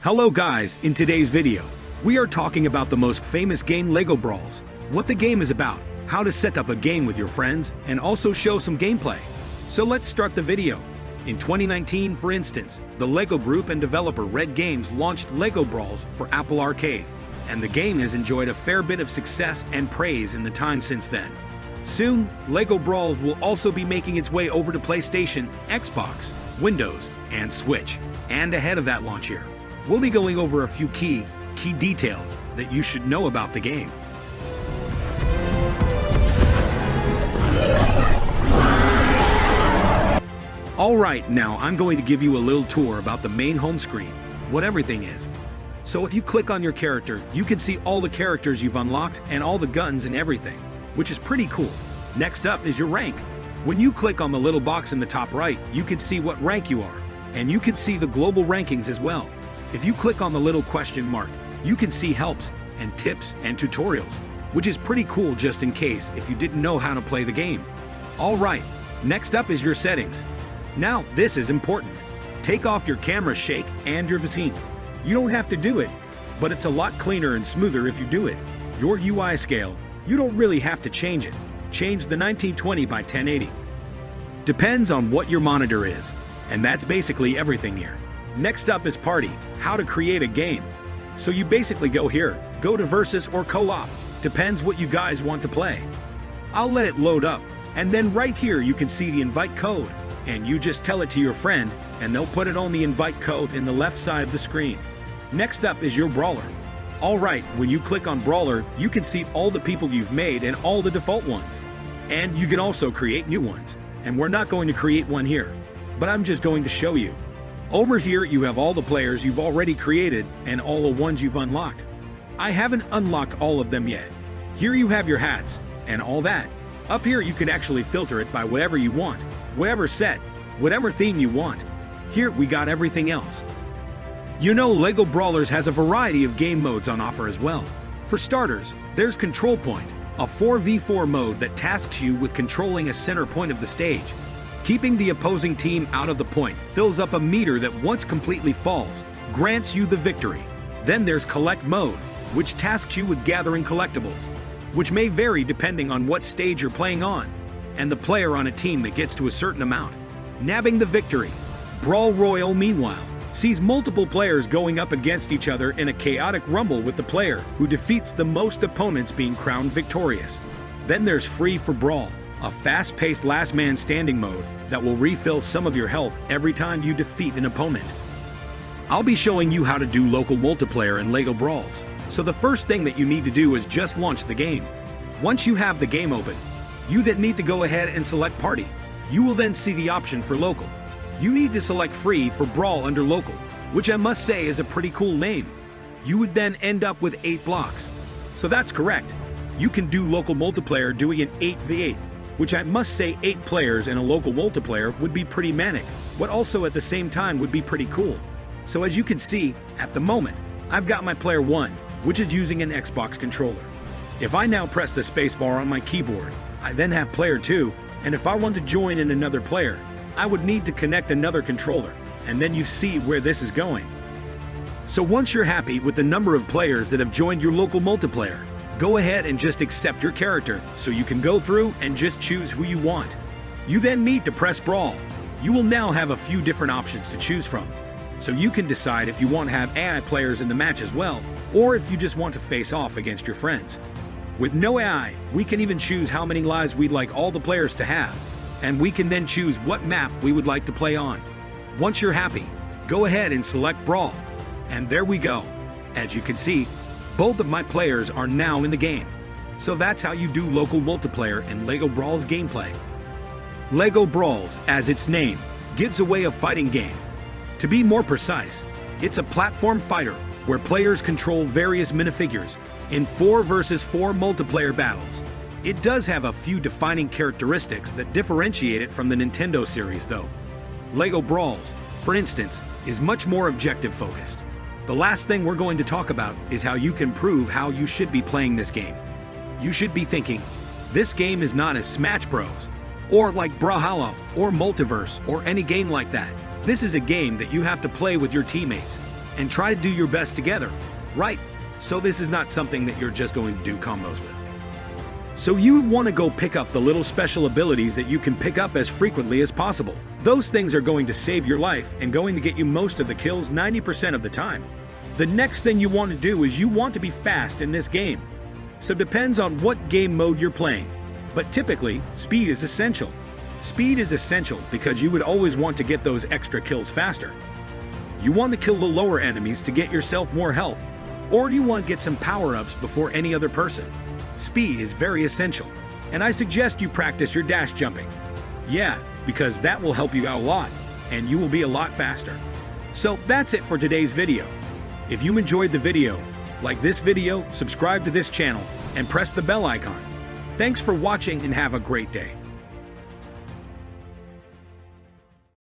Hello guys, in today's video, we are talking about the most famous game LEGO Brawls, what the game is about, how to set up a game with your friends, and also show some gameplay. So let's start the video. In 2019, for instance, the LEGO group and developer Red Games launched LEGO Brawls for Apple Arcade, and the game has enjoyed a fair bit of success and praise in the time since then. Soon, LEGO Brawls will also be making its way over to PlayStation, Xbox, Windows, and Switch. And ahead of that launch year, we'll be going over a few key details that you should know about the game. Alright, now I'm going to give you a little tour about the main home screen, what everything is. So if you click on your character, you can see all the characters you've unlocked and all the guns and everything, which is pretty cool. Next up is your rank. When you click on the little box in the top right, you can see what rank you are, and you can see the global rankings as well. If you click on the little question mark, you can see helps and tips and tutorials, which is pretty cool just in case if you didn't know how to play the game. Alright, next up is your settings. Now, this is important. Take off your camera shake and your VSync. You don't have to do it, but it's a lot cleaner and smoother if you do it. Your UI scale, you don't really have to change it. Change the 1920 by 1080. Depends on what your monitor is, and that's basically everything here. Next up is party, how to create a game. So you basically go here, go to versus or co-op, depends what you guys want to play. I'll let it load up, and then right here you can see the invite code, and you just tell it to your friend, and they'll put it on the invite code in the left side of the screen. Next up is your brawler. Alright, when you click on brawler, you can see all the people you've made and all the default ones. And you can also create new ones. And we're not going to create one here, but I'm just going to show you. Over here you have all the players you've already created and all the ones you've unlocked. I haven't unlocked all of them yet. Here you have your hats and all that. Up here you can actually filter it by whatever you want, whatever set, whatever theme you want. Here we got everything else. You know, LEGO Brawlers has a variety of game modes on offer as well. For starters, there's Control Point, a 4v4 mode that tasks you with controlling a center point of the stage. Keeping the opposing team out of the point fills up a meter that once completely falls, grants you the victory. Then there's Collect Mode, which tasks you with gathering collectibles, which may vary depending on what stage you're playing on, and the player on a team that gets to a certain amount. Nabbing the victory. Brawl Royale, meanwhile, sees multiple players going up against each other in a chaotic rumble with the player who defeats the most opponents being crowned victorious. Then there's Free for Brawl, a fast-paced last man standing mode that will refill some of your health every time you defeat an opponent. I'll be showing you how to do local multiplayer in LEGO Brawls, so the first thing that you need to do is just launch the game. Once you have the game open, you then need to go ahead and select Party. You will then see the option for Local. You need to select Free for Brawl under Local, which I must say is a pretty cool name. You would then end up with 8 blocks. So that's correct. You can do local multiplayer doing an 8v8, which I must say 8 players in a local multiplayer would be pretty manic, but also at the same time would be pretty cool. So as you can see, at the moment, I've got my player 1, which is using an Xbox controller. If I now press the spacebar on my keyboard, I then have player 2, and if I want to join in another player, I would need to connect another controller, and then you see where this is going. So once you're happy with the number of players that have joined your local multiplayer, go ahead and just accept your character so you can go through and just choose who you want. You then need to press Brawl. You will now have a few different options to choose from. So you can decide if you want to have AI players in the match as well, or if you just want to face off against your friends. With no AI, we can even choose how many lives we'd like all the players to have, and we can then choose what map we would like to play on. Once you're happy, go ahead and select Brawl. And there we go. As you can see, both of my players are now in the game. So that's how you do local multiplayer in LEGO Brawls gameplay. LEGO Brawls, as its name, gives away a fighting game. To be more precise, it's a platform fighter where players control various minifigures in 4 versus 4 multiplayer battles. It does have a few defining characteristics that differentiate it from the Nintendo series though. LEGO Brawls, for instance, is much more objective-focused. The last thing we're going to talk about is how you can prove how you should be playing this game. You should be thinking, this game is not as Smash Bros, or like Brawlhalla, or Multiverse, or any game like that. This is a game that you have to play with your teammates. and try to do your best together, right? So this is not something that you're just going to do combos with. So you want to go pick up the little special abilities that you can pick up as frequently as possible. Those things are going to save your life and going to get you most of the kills 90% of the time. The next thing you want to do is you want to be fast in this game. So it depends on what game mode you're playing. But typically, speed is essential. Speed is essential because you would always want to get those extra kills faster. You want to kill the lower enemies to get yourself more health, or do you want to get some power-ups before any other person? Speed is very essential, and I suggest you practice your dash jumping. Yeah, because that will help you out a lot, and you will be a lot faster. So that's it for today's video. If you enjoyed the video, like this video, subscribe to this channel, and press the bell icon. Thanks for watching and have a great day.